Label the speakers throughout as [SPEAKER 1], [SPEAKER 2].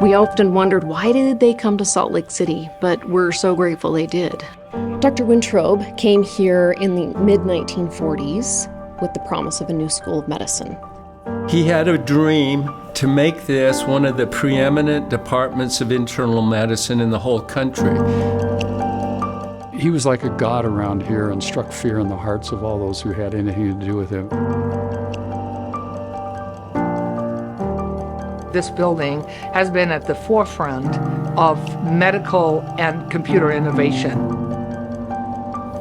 [SPEAKER 1] We often wondered, why did they come to Salt Lake City? But we're so grateful they did. Dr. Wintrobe came here in the mid-1940s with the promise of a new school of medicine.
[SPEAKER 2] He had a dream to make this one of the preeminent departments of internal medicine in the whole country.
[SPEAKER 3] He was like a god around here and struck fear in the hearts of all those who had anything to do with him.
[SPEAKER 4] This building has been at the forefront of medical and computer innovation.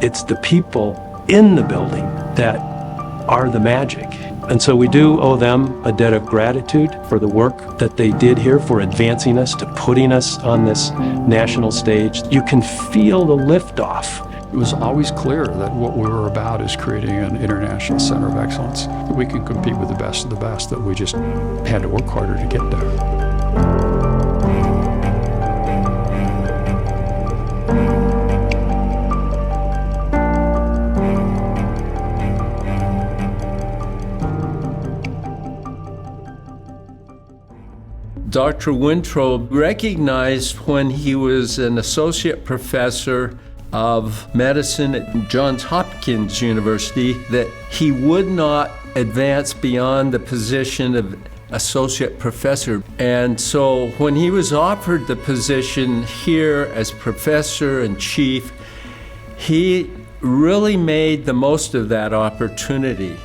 [SPEAKER 5] It's the people in the building that are the magic. And so we do owe them a debt of gratitude for the work that they did here, for advancing us, to putting us on this national stage. You can feel the liftoff.
[SPEAKER 3] It was always clear that what we were about is creating an international center of excellence. We can compete with the best of the best, that we just had to work harder to get there.
[SPEAKER 2] Dr. Wintrobe recognized when he was an associate professor of medicine at Johns Hopkins University that he would not advance beyond the position of associate professor. And so when he was offered the position here as professor and chief, he really made the most of that opportunity.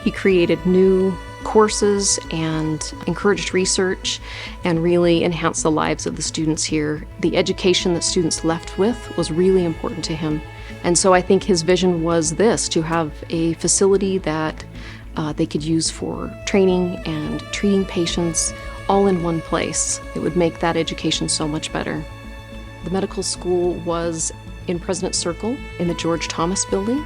[SPEAKER 1] He created new courses and encouraged research and really enhanced the lives of the students here. The education that students left with was really important to him. And so I think his vision was this, to have a facility that they could use for training and treating patients all in one place. It would make that education so much better. The medical school was in President's Circle in the George Thomas building.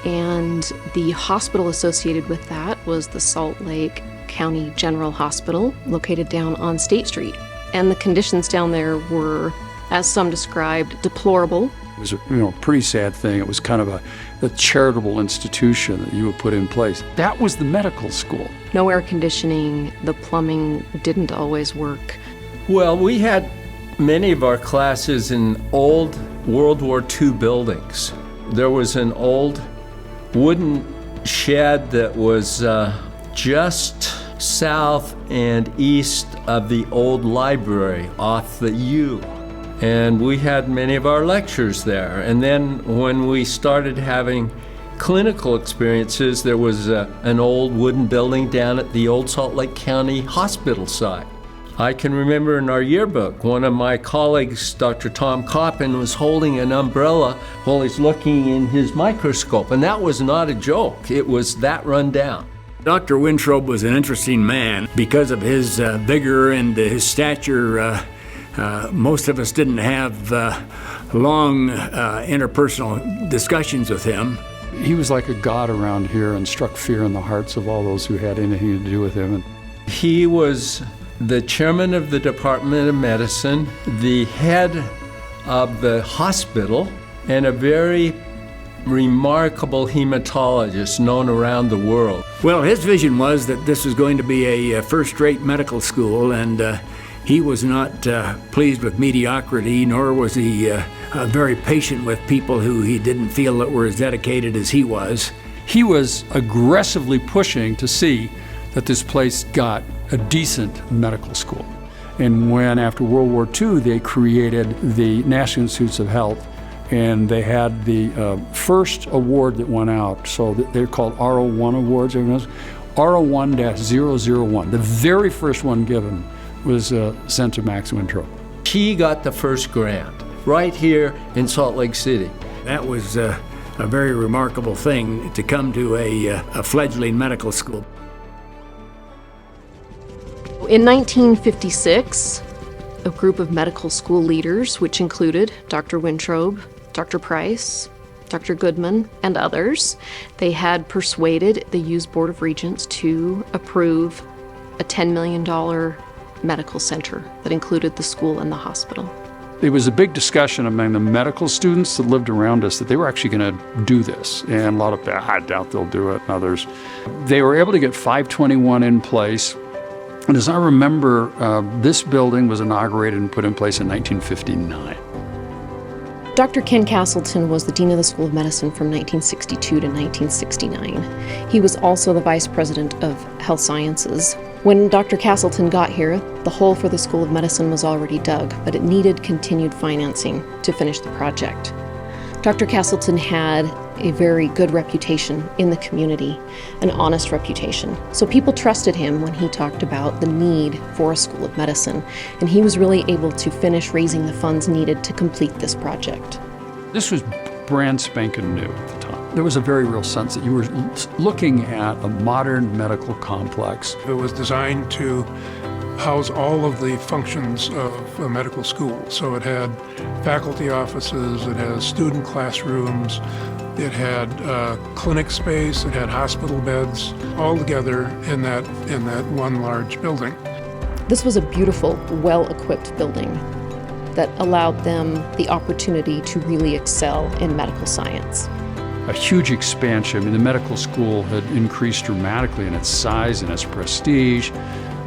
[SPEAKER 1] And the hospital associated with that was the Salt Lake County General Hospital, located down on State Street. And the conditions down there were, as some described, deplorable.
[SPEAKER 3] It was a pretty sad thing. It was kind of a charitable institution that you would put in place. That was the medical school.
[SPEAKER 1] No air conditioning, the plumbing didn't always work.
[SPEAKER 2] Well, we had many of our classes in old World War II buildings. There was an old wooden shed that was just south and east of the old library off the U. And we had many of our lectures there. And then when we started having clinical experiences, there was an old wooden building down at the old Salt Lake County Hospital site. I can remember in our yearbook, one of my colleagues, Dr. Tom Coppin, was holding an umbrella while he's looking in his microscope, and that was not a joke. It was that run down.
[SPEAKER 6] Dr. Wintrobe was an interesting man. Because of his vigor and his stature, most of us didn't have long interpersonal discussions with him.
[SPEAKER 3] He was like a god around here and struck fear in the hearts of all those who had anything to do with him.
[SPEAKER 2] He was the chairman of the Department of Medicine, the head of the hospital, and a very remarkable hematologist known around the world.
[SPEAKER 6] Well, his vision was that this was going to be a first-rate medical school, and he was not pleased with mediocrity, nor was he very patient with people who he didn't feel that were as dedicated as he was.
[SPEAKER 3] He was aggressively pushing to see that this place got a decent medical school. And when, after World War II, they created the National Institutes of Health, and they had the first award that went out, so they're called R01 awards, everyone knows, R01-001. The very first one given was sent to Max Wintrobe.
[SPEAKER 2] He got the first grant right here in Salt Lake City.
[SPEAKER 6] That was a very remarkable thing, to come to a fledgling medical school.
[SPEAKER 1] In 1956, a group of medical school leaders, which included Dr. Wintrobe, Dr. Price, Dr. Goodman, and others, they had persuaded the U's Board of Regents to approve a $10 million medical center that included the school and the hospital.
[SPEAKER 3] It was a big discussion among the medical students that lived around us that they were actually going to do this. And a lot of, I doubt they'll do it, and others. They were able to get 521 in place. And as I remember, this building was inaugurated and put in place in 1959.
[SPEAKER 1] Dr. Ken Castleton was the Dean of the School of Medicine from 1962 to 1969. He was also the Vice President of Health Sciences. When Dr. Castleton got here, the hole for the School of Medicine was already dug, but it needed continued financing to finish the project. Dr. Castleton had a very good reputation in the community, an honest reputation. So people trusted him when he talked about the need for a School of Medicine, and he was really able to finish raising the funds needed to complete this project.
[SPEAKER 3] This was brand spanking new at the time. There was a very real sense that you were looking at a modern medical complex.
[SPEAKER 7] It was designed to house all of the functions of a medical school. So it had faculty offices, it has student classrooms, it had clinic space, it had hospital beds, all together in that one large building.
[SPEAKER 1] This was a beautiful, well-equipped building that allowed them the opportunity to really excel in medical science.
[SPEAKER 3] A huge expansion. I mean, the medical school had increased dramatically in its size and its prestige.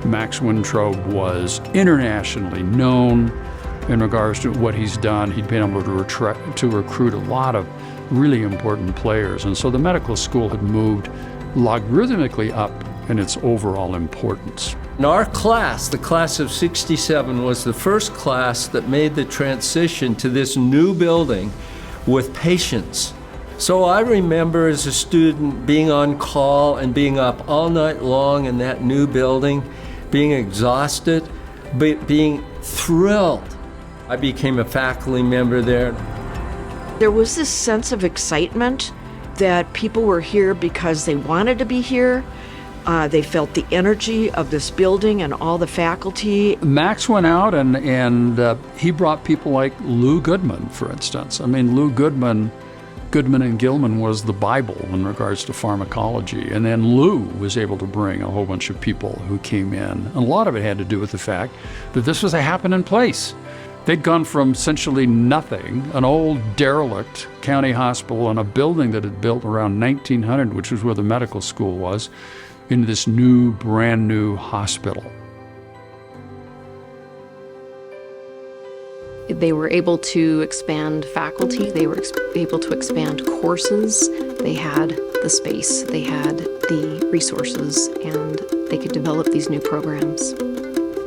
[SPEAKER 3] Max Wintrobe was internationally known in regards to what he's done. He'd been able to recruit a lot of really important players. And so the medical school had moved logarithmically up in its overall importance.
[SPEAKER 2] And our class, the class of 67, was the first class that made the transition to this new building with patients. So I remember as a student being on call and being up all night long in that new building, being exhausted, but being thrilled. I became a faculty member there.
[SPEAKER 8] There was this sense of excitement that people were here because they wanted to be here. They felt the energy of this building and all the faculty.
[SPEAKER 3] Max went out and he brought people like Lou Goodman, for instance. I mean, Lou Goodman and Gilman was the Bible in regards to pharmacology. And then Lou was able to bring a whole bunch of people who came in. And a lot of it had to do with the fact that this was a happening place. They'd gone from essentially nothing, an old derelict county hospital and a building that had built around 1900, which was where the medical school was, into this new, brand new hospital.
[SPEAKER 1] They were able to expand faculty, they were able to expand courses, they had the space, they had the resources, and they could develop these new programs.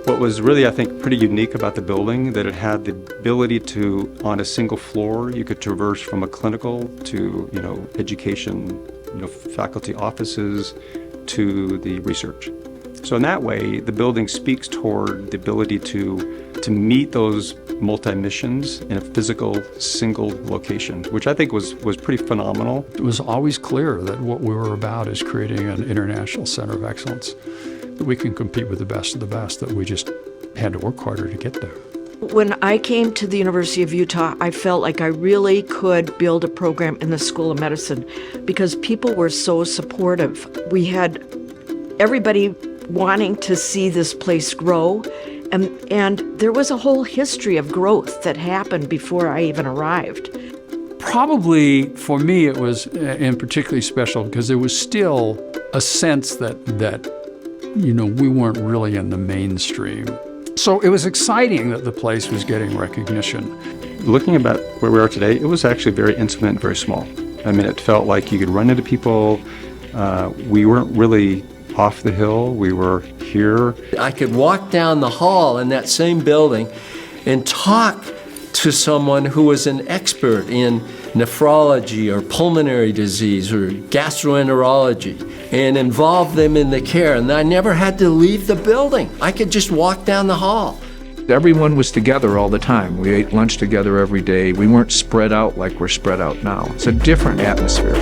[SPEAKER 9] What was really, I think, pretty unique about the building, that it had the ability to, on a single floor, you could traverse from a clinical to, education, faculty offices, to the research. So in that way, the building speaks toward the ability to meet those multi-missions in a physical single location, which I think was pretty phenomenal.
[SPEAKER 3] It was always clear that what we were about is creating an international center of excellence, that we can compete with the best of the best, that we just had to work harder to get there.
[SPEAKER 8] When I came to the University of Utah, I felt like I really could build a program in the School of Medicine because people were so supportive. We had everybody wanting to see this place grow, and there was a whole history of growth that happened before I even arrived.
[SPEAKER 3] Probably for me it was in particularly special because there was still a sense that we weren't really in the mainstream. So it was exciting that the place was getting recognition.
[SPEAKER 9] Looking about where we are today, it was actually very intimate and very small. I mean, it felt like you could run into people. We weren't really off the hill. We were here.
[SPEAKER 2] I could walk down the hall in that same building and talk to someone who was an expert in nephrology or pulmonary disease or gastroenterology and involve them in the care. And I never had to leave the building. I could just walk down the hall.
[SPEAKER 10] Everyone was together all the time. We ate lunch together every day. We weren't spread out like we're spread out now. It's a different atmosphere.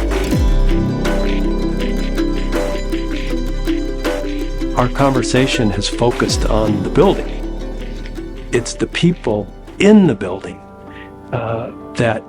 [SPEAKER 5] Our conversation has focused on the building. It's the people in the building that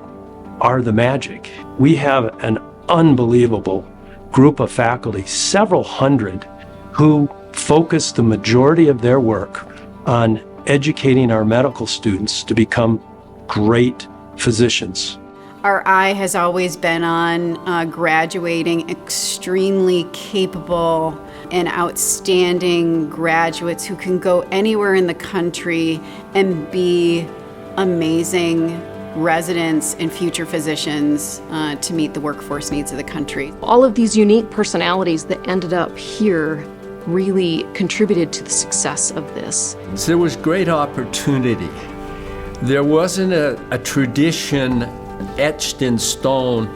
[SPEAKER 5] are the magic. We have an unbelievable group of faculty, several hundred, who focus the majority of their work on educating our medical students to become great physicians.
[SPEAKER 11] Our eye has always been on graduating extremely capable and outstanding graduates who can go anywhere in the country and be amazing residents and future physicians to meet the workforce needs of the country.
[SPEAKER 1] All of these unique personalities that ended up here really contributed to the success of this.
[SPEAKER 2] There was great opportunity. There wasn't a tradition etched in stone.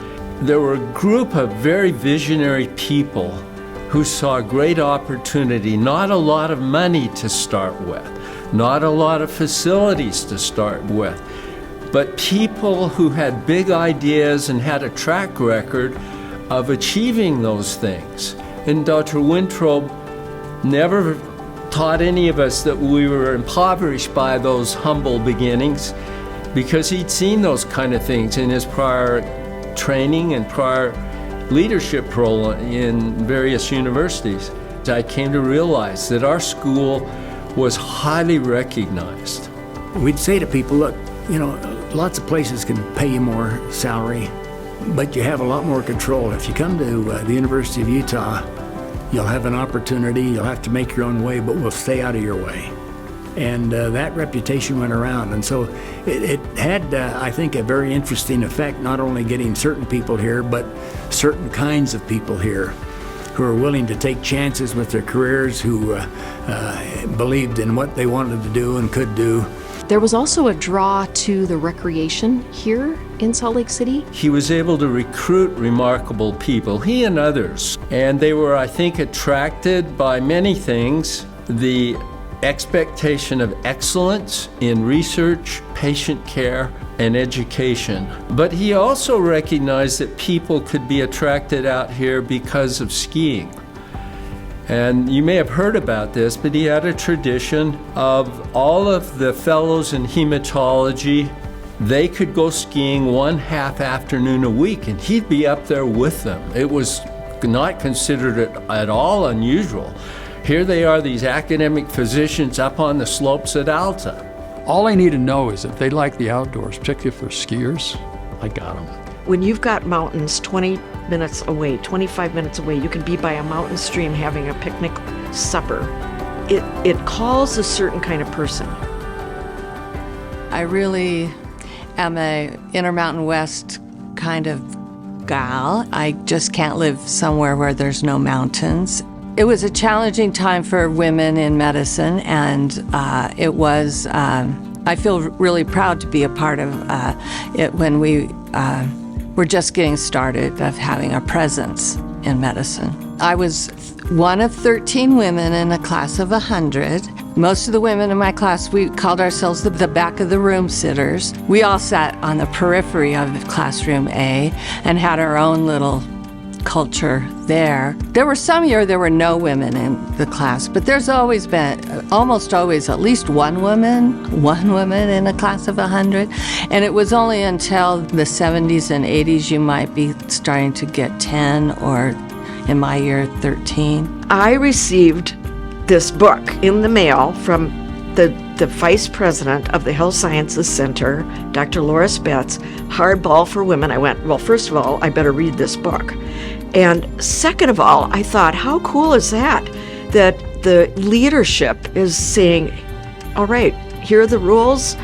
[SPEAKER 2] There were a group of very visionary people who saw great opportunity, not a lot of money to start with, not a lot of facilities to start with, but people who had big ideas and had a track record of achieving those things. And Dr. Wintrobe never taught any of us that we were impoverished by those humble beginnings, because he'd seen those kind of things in his prior training and prior leadership role in various universities. I came to realize that our school was highly recognized.
[SPEAKER 6] We'd say to people, look, you know, lots of places can pay you more salary, but you have a lot more control. If you come to the University of Utah, you'll have an opportunity, you'll have to make your own way, but we'll stay out of your way. And that reputation went around. And so it had, I think, a very interesting effect, not only getting certain people here, but certain kinds of people here who are willing to take chances with their careers, who believed in what they wanted to do and could do.
[SPEAKER 1] There was also a draw to the recreation here in Salt Lake City.
[SPEAKER 2] He was able to recruit remarkable people, he and others, and they were, I think, attracted by many things. The expectation of excellence in research, patient care, and education. But he also recognized that people could be attracted out here because of skiing. And you may have heard about this, but he had a tradition of all of the fellows in hematology. They could go skiing 1/2 afternoon a week, and he'd be up there with them. It was not considered at all unusual. Here they are, these academic physicians up on the slopes at Alta.
[SPEAKER 3] All I need to know is if they like the outdoors, particularly if they're skiers, I got them.
[SPEAKER 8] When you've got mountains 20 minutes away, 25 minutes away, you can be by a mountain stream having a picnic supper. It calls a certain kind of person.
[SPEAKER 12] I really am a Intermountain West kind of gal. I just can't live somewhere where there's no mountains. It was a challenging time for women in medicine, and it was, I feel really proud to be a part of it when we were just getting started of having a presence in medicine. I was one of 13 women in a class of 100. Most of the women in my class, we called ourselves the back of the room sitters. We all sat on the periphery of classroom A and had our own little culture there. There were some years there were no women in the class, but there's always been, almost always, at least one woman in a class of 100. And it was only until the 70s and 80s you might be starting to get 10, or in my year, 13.
[SPEAKER 8] I received this book in the mail from the vice president of the Health Sciences Center, Dr. Laura Spetz, Hardball for Women. I went, well, first of all, I better read this book. And second of all, I thought, how cool is that the leadership is saying, all right, here are the rules,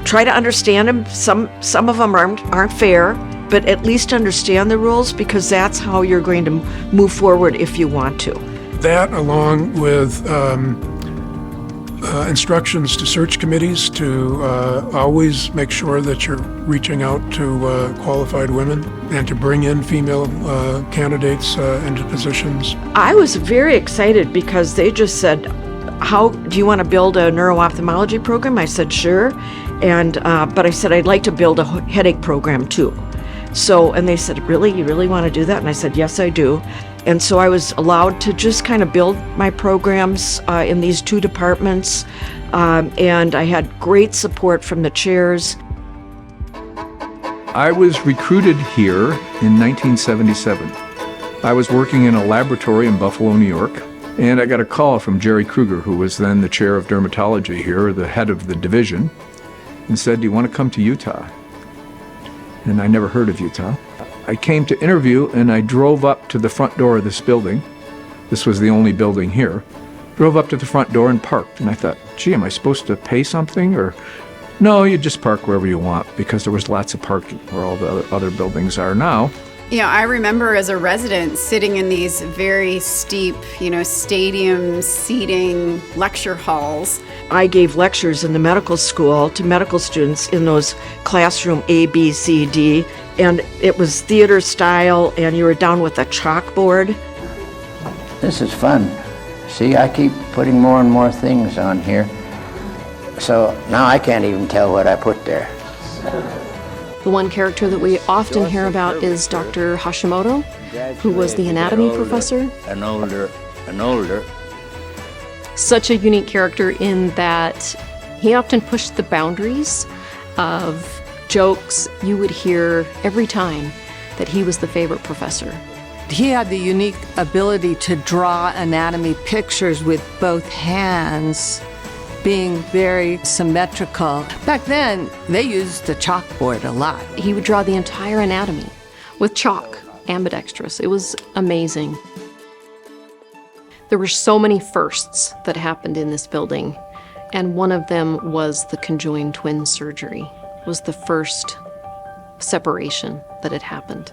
[SPEAKER 8] try to understand them. Some of them aren't fair, but at least understand the rules, because that's how you're going to move forward if you want to.
[SPEAKER 7] That, along with instructions to search committees to always make sure that you're reaching out to qualified women and to bring in female candidates into positions.
[SPEAKER 8] I was very excited because they just said, how do you want to build a neuro-ophthalmology program? I said, sure. And but I said, I'd like to build a headache program too. So, and they said, really? You really want to do that? And I said, yes, I do. And so I was allowed to just kind of build my programs in these two departments. And I had great support from the chairs.
[SPEAKER 10] I was recruited here in 1977. I was working in a laboratory in Buffalo, New York, and I got a call from Jerry Kruger, who was then the chair of dermatology here, the head of the division, and said, do you want to come to Utah? and I never heard of Utah. I came to interview, and I drove up to the front door of this building. This was the only building here. Drove up to the front door and parked, and I thought, gee, am I supposed to pay something? Or, no, you just park wherever you want, because there was lots of parking where all the other buildings are now.
[SPEAKER 11] You know, I remember as a resident sitting in these very steep, stadium seating lecture halls.
[SPEAKER 8] I gave lectures in the medical school to medical students in those classroom A, B, C, D, and it was theater style, and you were down with a chalkboard.
[SPEAKER 13] This is fun. See, I keep putting more and more things on here, so now I can't even tell what I put there.
[SPEAKER 1] The one character that we often hear about is Dr. Hashimoto, who was the anatomy professor.
[SPEAKER 13] An older.
[SPEAKER 1] Such a unique character in that he often pushed the boundaries of jokes you would hear every time that he was the favorite professor.
[SPEAKER 12] He had the unique ability to draw anatomy pictures with both hands, being very symmetrical. Back then, they used the chalkboard a lot.
[SPEAKER 1] He would draw the entire anatomy with chalk, ambidextrous. It was amazing. There were so many firsts that happened in this building, and one of them was the conjoined twin surgery. It was the first separation that had happened.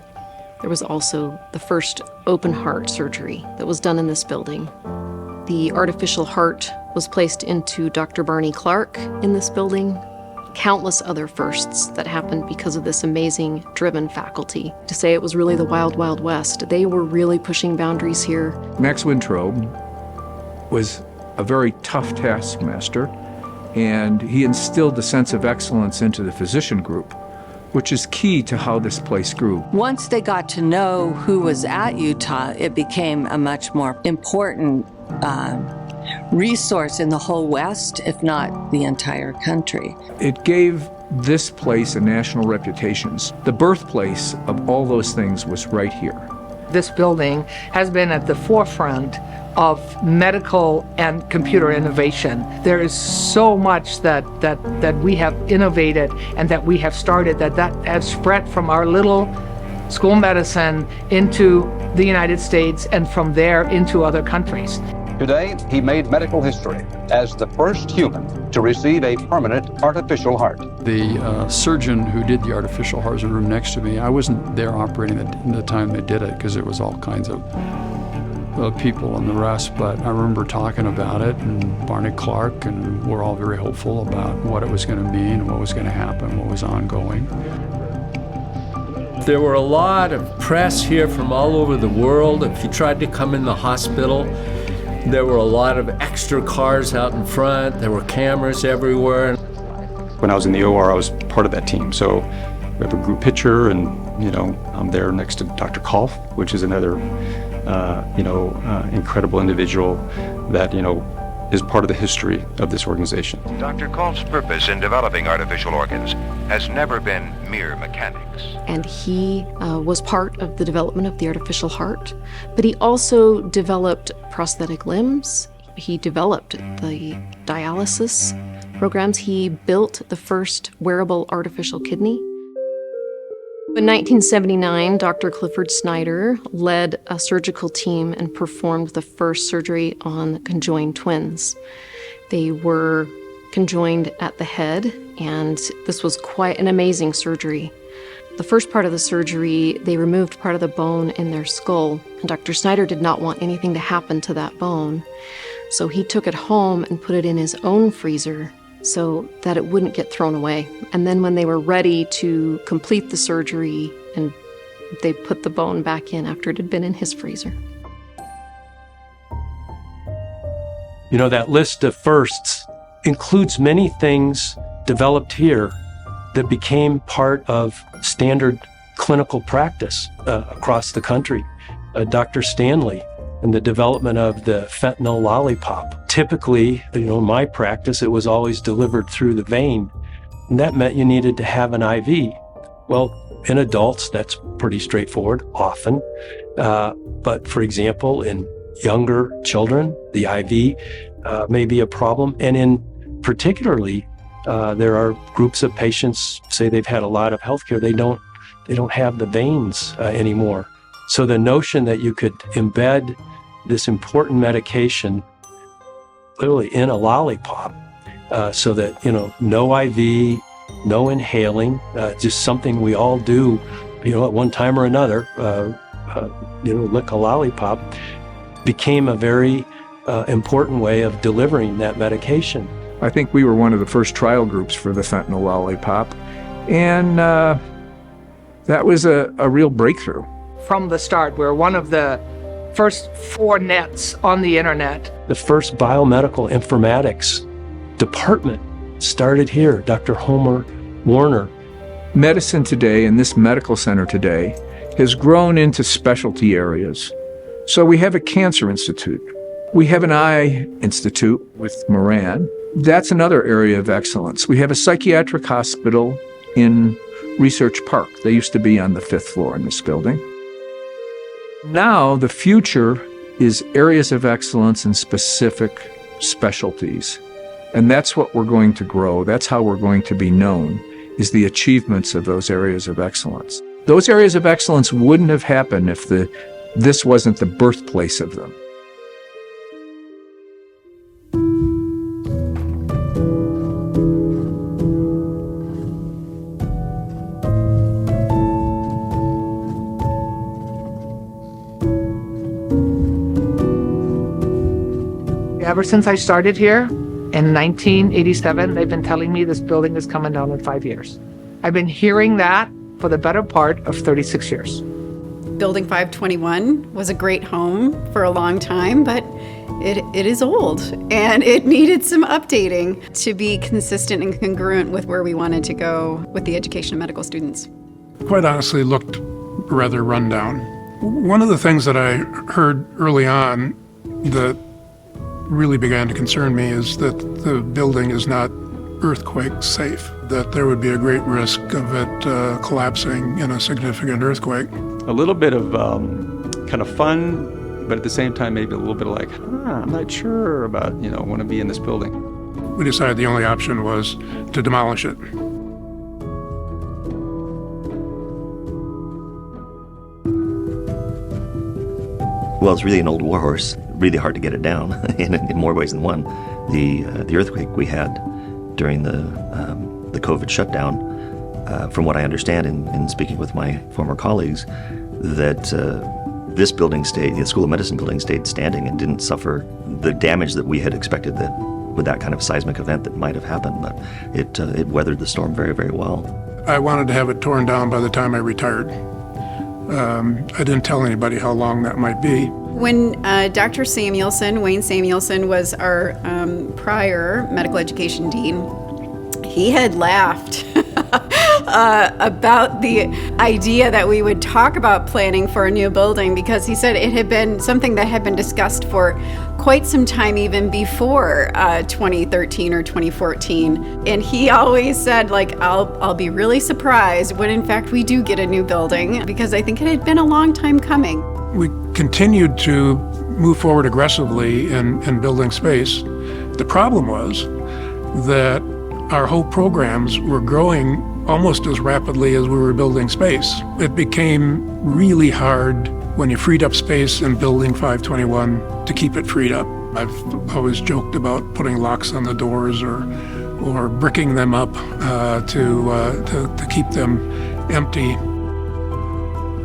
[SPEAKER 1] There was also the first open heart surgery that was done in this building. The artificial heart was placed into Dr. Barney Clark in this building. Countless other firsts that happened because of this amazing, driven faculty. To say it was really the wild, wild west, they were really pushing boundaries here.
[SPEAKER 10] Max Wintrobe was a very tough taskmaster, and he instilled a sense of excellence into the physician group, which is key to how this place grew.
[SPEAKER 12] Once they got to know who was at Utah, it became a much more important resource in the whole West, if not the entire country.
[SPEAKER 10] It gave this place a national reputation. The birthplace of all those things was right here.
[SPEAKER 4] This building has been at the forefront of medical and computer innovation. There is so much that we have innovated and that we have started that has spread from our little school medicine into the United States and from there into other countries.
[SPEAKER 14] Today, he made medical history as the first human to receive a permanent artificial heart.
[SPEAKER 3] The surgeon who did the artificial heart was in the room next to me. I wasn't there operating at the time they did it because it was all kinds of people and the rest, but I remember talking about it, and Barney Clark, and we're all very hopeful about what it was going to mean, what was going to happen, what was ongoing.
[SPEAKER 2] There were a lot of press here from all over the world. If you tried to come in the hospital, there were a lot of extra cars out in front. There were cameras everywhere.
[SPEAKER 9] When I was in the OR, I was part of that team. So we have a group picture, and I'm there next to Dr. Kolf, which is another incredible individual that is part of the history of this organization.
[SPEAKER 15] Dr. Kolf's purpose in developing artificial organs has never been mere mechanics.
[SPEAKER 1] And he was part of the development of the artificial heart, but he also developed prosthetic limbs. He developed the dialysis programs. He built the first wearable artificial kidney. In 1979, Dr. Clifford Snyder led a surgical team and performed the first surgery on conjoined twins. They were conjoined at the head, and this was quite an amazing surgery. The first part of the surgery, they removed part of the bone in their skull, and Dr. Snyder did not want anything to happen to that bone. So he took it home and put it in his own freezer so that it wouldn't get thrown away. And then when they were ready to complete the surgery, and they put the bone back in after it had been in his freezer.
[SPEAKER 5] That list of firsts includes many things developed here that became part of standard clinical practice across the country. Dr. Stanley and the development of the fentanyl lollipop. Typically, in my practice, it was always delivered through the vein, and that meant you needed to have an IV. Well, in adults, that's pretty straightforward, often. But for example, in younger children, the IV may be a problem. And in particularly, there are groups of patients, say they've had a lot of healthcare, they don't They don't have the veins anymore. So the notion that you could embed this important medication literally in a lollipop, so that, no IV, no inhaling, just something we all do, at one time or another, lick a lollipop, became a very important way of delivering that medication.
[SPEAKER 10] I think we were one of the first trial groups for the fentanyl lollipop, and that was a real breakthrough.
[SPEAKER 4] From the start, we're one of the first 4 nets on the internet.
[SPEAKER 5] The first biomedical informatics department started here, Dr. Homer Warner.
[SPEAKER 10] Medicine today, and this medical center today, has grown into specialty areas. So we have a cancer institute. We have an eye institute with Moran. That's another area of excellence. We have a psychiatric hospital in Research Park. They used to be on the 5th floor in this building. Now the future is areas of excellence in specific specialties. And that's what we're going to grow. That's how we're going to be known, is the achievements of those areas of excellence. Those areas of excellence wouldn't have happened if this wasn't the birthplace of them.
[SPEAKER 4] Ever since I started here in 1987, they've been telling me this building is coming down in 5 years. I've been hearing that for the better part of 36 years.
[SPEAKER 11] Building 521 was a great home for a long time, but it is old and it needed some updating to be consistent and congruent with where we wanted to go with the education of medical students.
[SPEAKER 7] Quite honestly, looked rather run down. One of the things that I heard early on that really began to concern me is that the building is not earthquake safe, that there would be a great risk of it collapsing in a significant earthquake.
[SPEAKER 9] A little bit of kind of fun, but at the same time maybe a little bit of like, I'm not sure about, want to be in this building.
[SPEAKER 7] We decided the only option was to demolish it.
[SPEAKER 16] Well, it's really an old warhorse, really hard to get it down in more ways than one. The earthquake we had during the COVID shutdown, from what I understand in speaking with my former colleagues, that this building stayed, the School of Medicine building stayed standing and didn't suffer the damage that we had expected that with that kind of seismic event that might have happened. But it weathered the storm very, very well.
[SPEAKER 7] I wanted to have it torn down by the time I retired. I didn't tell anybody how long that might be.
[SPEAKER 11] When Dr. Samuelson, Wayne Samuelson, was our prior medical education dean, he had laughed about the idea that we would talk about planning for a new building, because he said it had been something that had been discussed for quite some time, even before 2013 or 2014. And he always said, I'll be really surprised when in fact we do get a new building, because I think it had been a long time coming.
[SPEAKER 7] We continued to move forward aggressively in building space. The problem was that our whole programs were growing almost as rapidly as we were building space. It became really hard when you freed up space in Building 521 to keep it freed up. I've always joked about putting locks on the doors or bricking them up to keep them empty.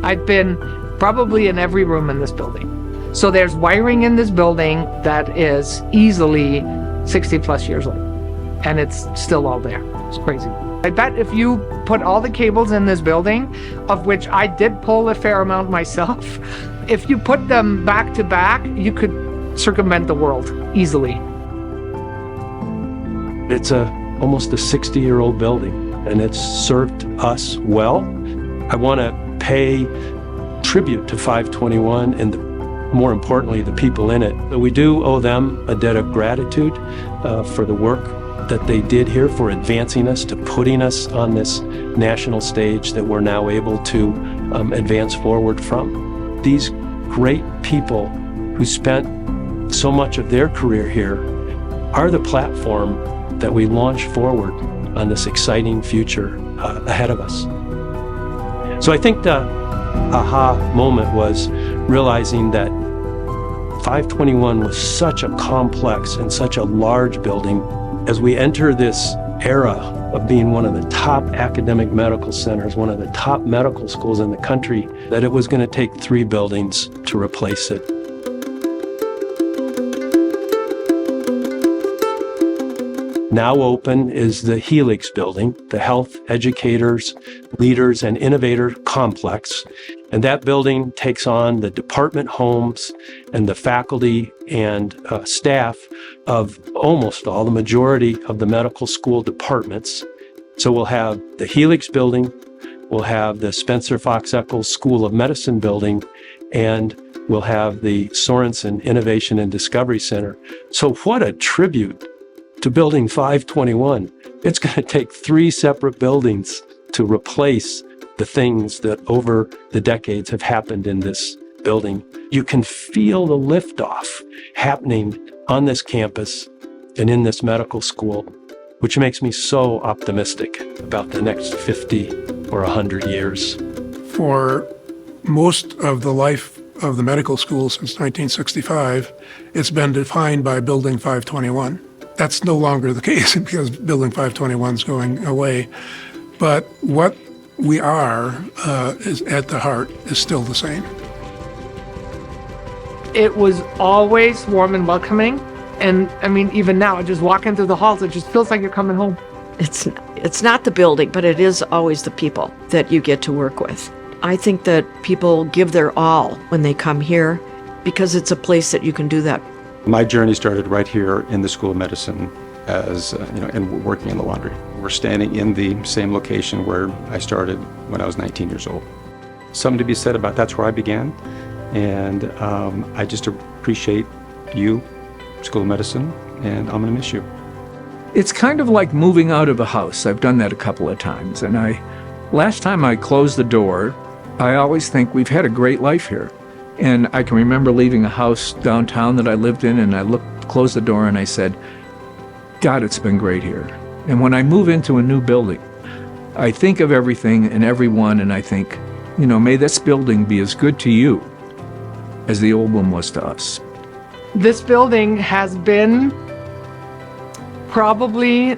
[SPEAKER 4] I've been probably in every room in this building. So there's wiring in this building that is easily 60 plus years old, and it's still all there. It's crazy. I bet if you put all the cables in this building, of which I did pull a fair amount myself, if you put them back to back, you could circumvent the world easily.
[SPEAKER 5] It's almost a 60-year-old building, and it's served us well. I want to pay tribute to 521 and more importantly, the people in it. We do owe them a debt of gratitude for the work that they did here, for advancing us, to putting us on this national stage that we're now able to advance forward from. These great people who spent so much of their career here are the platform that we launch forward on this exciting future ahead of us. So I think the aha moment was realizing that 521 was such a complex and such a large building. As we enter this era of being one of the top academic medical centers, one of the top medical schools in the country, that it was going to take 3 buildings to replace it. Now open is the Helix building, the Health Educators, Leaders, and Innovator Complex. And that building takes on the department homes and the faculty and staff of almost all, the majority of the medical school departments. So we'll have the Helix building, we'll have the Spencer Fox Eccles School of Medicine building, and we'll have the Sorensen Innovation and Discovery Center. So what a tribute to Building 521. It's going to take 3 separate buildings to replace the things that over the decades have happened in this building. You can feel the liftoff happening on this campus and in this medical school, which makes me so optimistic about the next 50 or 100 years.
[SPEAKER 7] For most of the life of the medical school since 1965, it's been defined by Building 521. That's no longer the case because Building 521 is going away. But what we are is at the heart is still the same.
[SPEAKER 4] It was always warm and welcoming. And I mean, even now, just walking through the halls, it just feels like you're coming home.
[SPEAKER 8] It's not the building, but it is always the people that you get to work with. I think that people give their all when they come here because it's a place that you can do that.
[SPEAKER 9] My journey started right here in the School of Medicine as, and working in the laundry. We're standing in the same location where I started when I was 19 years old. Something to be said about that's where I began. And I just appreciate you, School of Medicine, and I'm going to miss you.
[SPEAKER 10] It's kind of like moving out of a house. I've done that a couple of times. And last time I closed the door, I always think we've had a great life here. And I can remember leaving a house downtown that I lived in, and I closed the door and I said, God, it's been great here. And when I move into a new building, I think of everything and everyone, and I think, may this building be as good to you as the old one was to us.
[SPEAKER 4] This building has been probably,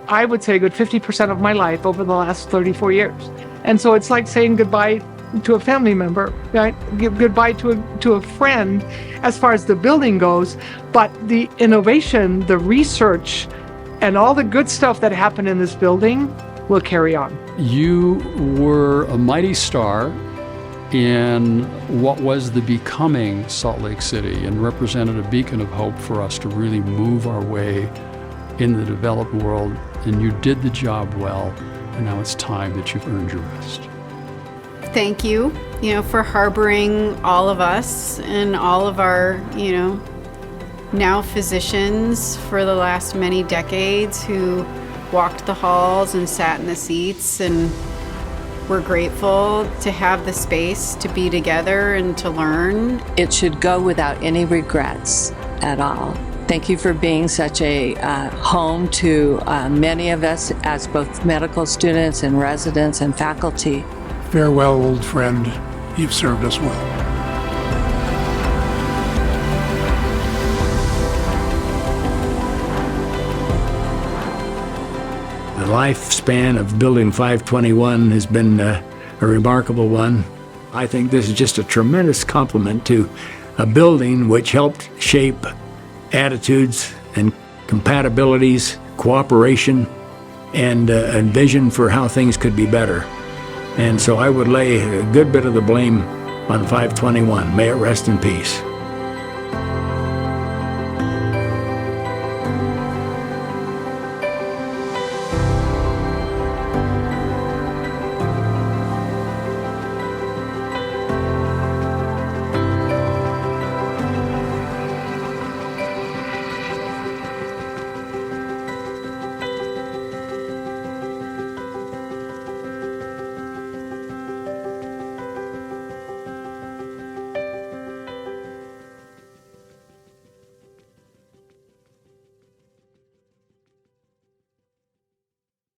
[SPEAKER 4] I would say, a good 50% of my life over the last 34 years. And so it's like saying goodbye to a family member, right? Give goodbye to a friend as far as the building goes, but the innovation, the research, and all the good stuff that happened in this building will carry on.
[SPEAKER 3] You were a mighty star in what was the becoming Salt Lake City and represented a beacon of hope for us to really move our way in the developed world, and you did the job well, and now it's time that you've earned your rest.
[SPEAKER 11] Thank you, for harboring all of us and all of our, now physicians for the last many decades who walked the halls and sat in the seats, and we're grateful to have the space to be together and to learn.
[SPEAKER 12] It should go without any regrets at all. Thank you for being such a home to many of us as both medical students and residents and faculty.
[SPEAKER 7] Farewell, old friend. You've served us well.
[SPEAKER 6] The lifespan of Building 521 has been a remarkable one. I think this is just a tremendous compliment to a building which helped shape attitudes and compatibilities, cooperation, and a vision for how things could be better. And so I would lay a good bit of the blame on 521. May it rest in peace.